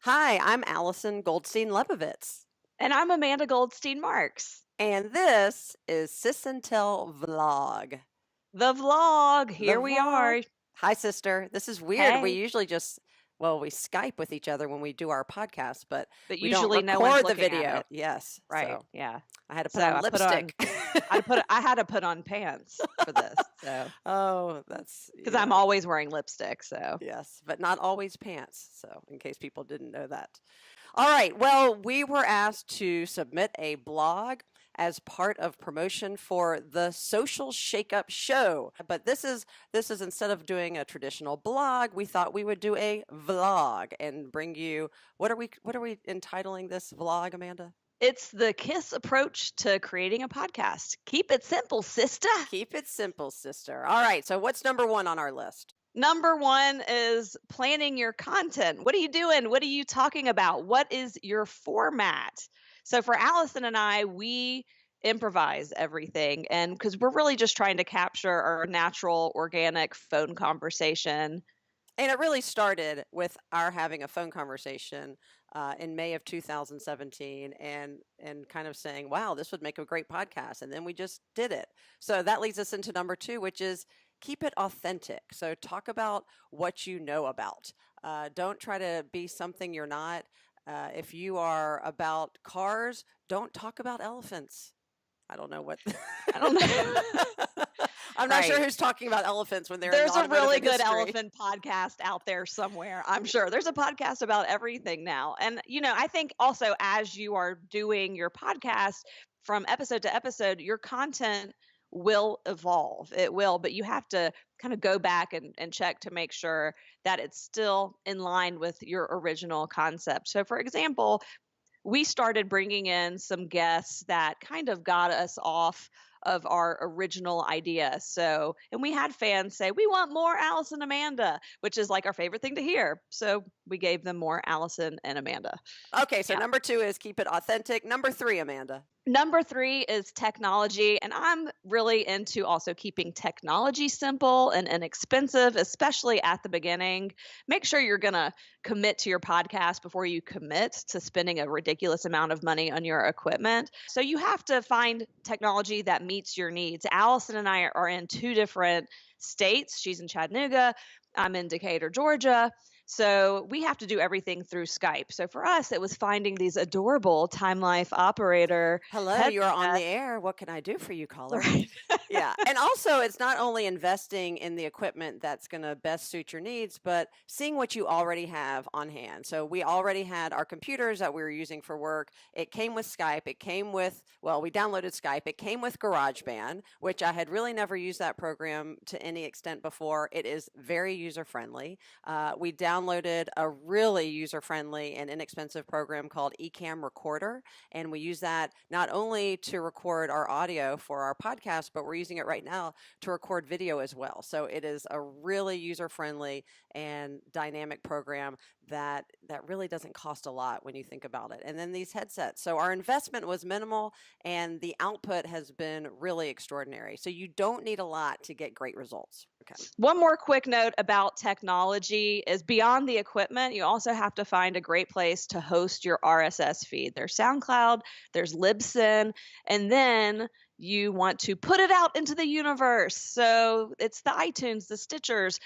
Hi, I'm Alison Goldstein Lebovitz, And I'm Amanda Goldstein Marks. and this is Sis Tell vlog. The vlog. The Here we vlog. are. Hi, sister. This is weird. We Hey. usually we Skype with each other when we do our podcast, but But we don't usually no one's record the looking at video. it. Yes. Right. So Yeah. I had to put So on lipstick. I had to put on pants for this. So Oh, that's, because I'm always wearing lipstick. So yes, but not always pants. So, in case people didn't know that. All right. Well, we were asked to submit a blog as part of promotion for the Social Shakeup Show. But this is instead of doing a traditional blog, we thought we would do a vlog and bring you what are we entitling this vlog, Amanda? it's the KISS approach to creating a podcast. Keep it simple, sister. Keep it simple, sister. All right. So what's number 1 on our list? Number one is planning your content. What are you doing? What are you talking about? What is your format? So for Allison and I, we improvise everything. And because we're really just trying to capture our natural, organic phone conversation. And it really started with our having a phone conversation in May of 2017 and kind of saying, wow, this would make a great podcast. And then we just did it. So that leads us into number 2, which is keep it authentic. So talk about what you know about. Don't try to be something you're not. If you are about cars, don't talk about elephants. I don't know what. I don't know. I'm not sure Right. who's talking about elephants when they're in There's a automotive really good industry. elephant podcast out there somewhere. I'm sure there's a podcast about everything now. And, I think also as you are doing your podcast from episode to episode, your content will evolve. It will, but you have to kind of go back and check to make sure that it's still in line with your original concept. So, for example, we started bringing in some guests that kind of got us off of our original idea. So, and we had fans say, we want more Alice and Amanda, which is like our favorite thing to hear. So we gave them more Allison and Amanda. Okay, so Yeah. number 2 is keep it authentic. Number 3, Amanda. Number three is technology. And I'm really into also keeping technology simple and inexpensive, especially at the beginning. Make sure you're going to commit to your podcast before you commit to spending a ridiculous amount of money on your equipment. So you have to find technology that meets your needs. Allison and I are in 2 different states. She's in Chattanooga. I'm in Decatur, Georgia. So we have to do everything through Skype. So for us, it was finding these adorable Time Life operator Hello, you are on the headsets. air. What can I do for you, caller? Right. Yeah. And also, it's not only investing in the equipment that's going to best suit your needs, but seeing what you already have on hand. So, we already had our computers that we were using for work. It came with Skype. It came with, well, we downloaded Skype. It came with GarageBand, which I had really never used that program to any extent before. It is very user friendly. We downloaded a really user friendly and inexpensive program called Ecamm Recorder. And we use that not only to record our audio for our podcast, but we're using it right now to record video as well. So it is a really user-friendly and dynamic program that really doesn't cost a lot when you think about it. And then these headsets. So our investment was minimal and the output has been really extraordinary. So you don't need a lot to get great results. Okay. One more quick note about technology is beyond the equipment, you also have to find a great place to host your RSS feed. There's SoundCloud, there's Libsyn, and then you want to put it out into the universe. So it's the iTunes, the Stitchers.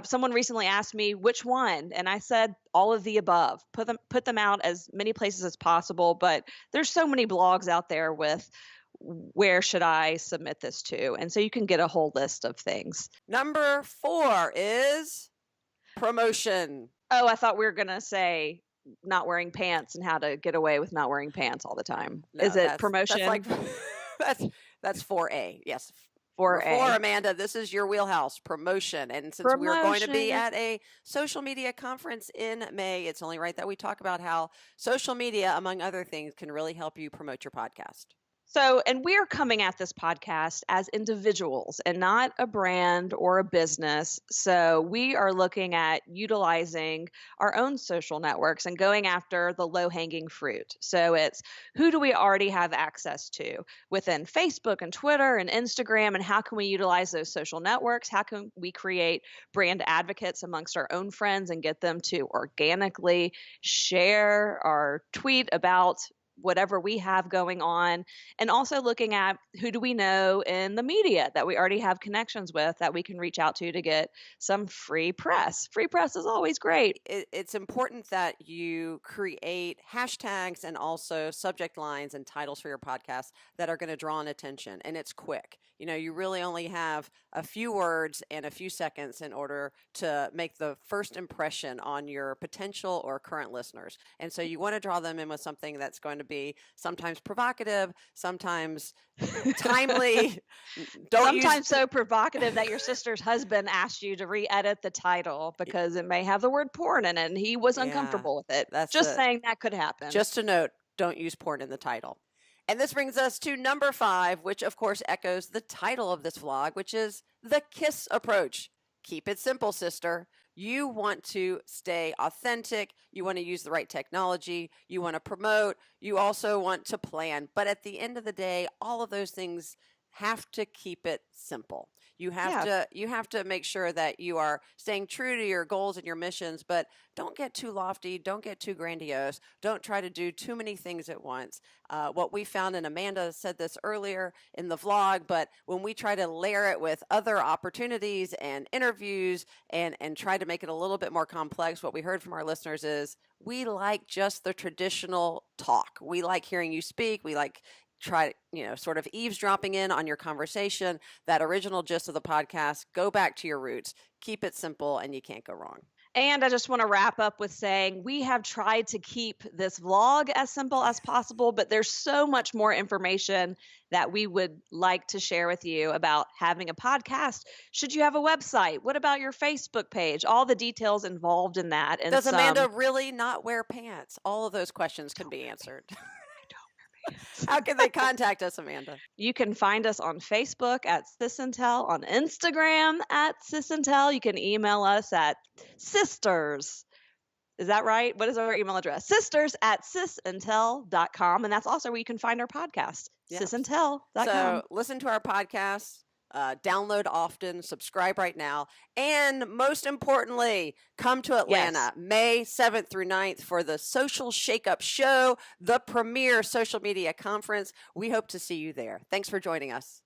Someone recently asked me which one, and I said all of the above. Put them out as many places as possible. But there's so many blogs out there with where should I submit this to, and so you can get a whole list of things. Number 4 is promotion. Oh, I thought we were gonna say not wearing pants and how to get away with not wearing pants all the time. No, Is it promotion? That's like that's 4A. Yes. For Number 4, A. Amanda, this is your wheelhouse, promotion. And since we're going to be Promotion. at a social media conference in May, it's only right that we talk about how social media, among other things, can really help you promote your podcast. So, and we're coming at this podcast as individuals and not a brand or a business. So, we are looking at utilizing our own social networks and going after the low hanging fruit. So, it's who do we already have access to within Facebook and Twitter and Instagram, and how can we utilize those social networks? How can we create brand advocates amongst our own friends and get them to organically share or tweet about whatever we have going on, and also looking at who do we know in the media that we already have connections with that we can reach out to get some free press. Free press is always great. It's important that you create hashtags and also subject lines and titles for your podcast that are going to draw an attention, and it's quick. You really only have a few words and a few seconds in order to make the first impression on your potential or current listeners. And so you want to draw them in with something that's going to be sometimes provocative, sometimes timely. Sometimes so provocative that your sister's husband asked you to re-edit the title because it may have the word porn in it and he was uncomfortable with it. Just saying that could happen. Just a note, don't use porn in the title. And this brings us to number 5, which of course echoes the title of this vlog, which is the KISS approach. Keep it simple, sister. You want to stay authentic. You want to use the right technology. You want to promote. You also want to plan. But at the end of the day, all of those things have to keep it simple. You have to make sure that you are staying true to your goals and your missions, but don't get too lofty, don't get too grandiose, don't try to do too many things at once. What we found, and Amanda said this earlier in the vlog, but when we try to layer it with other opportunities and interviews and try to make it a little bit more complex, what we heard from our listeners is we like just the traditional talk. We like hearing you speak. We like sort of eavesdropping in on your conversation, that original gist of the podcast. Go back to your roots, keep it simple, and you can't go wrong. And I just want to wrap up with saying we have tried to keep this vlog as simple as possible, but there's so much more information that we would like to share with you about having a podcast. Should you have a website? What about your Facebook page? All the details involved in that. And does Amanda really not wear pants? All of those questions can be answered. How can they contact us, Amanda? You can find us on Facebook at Sis Tell, on Instagram at Sis Tell. You can email us at sisters. Is that right? What is our email address? sisters@sisandtell.com. And that's also where you can find our podcast, sisandtell.com. So listen to our podcast. Download often, subscribe right now, and most importantly, come to Atlanta May 7th through 9th for the Social Shakeup Show, the premier social media conference. We hope to see you there. Thanks for joining us.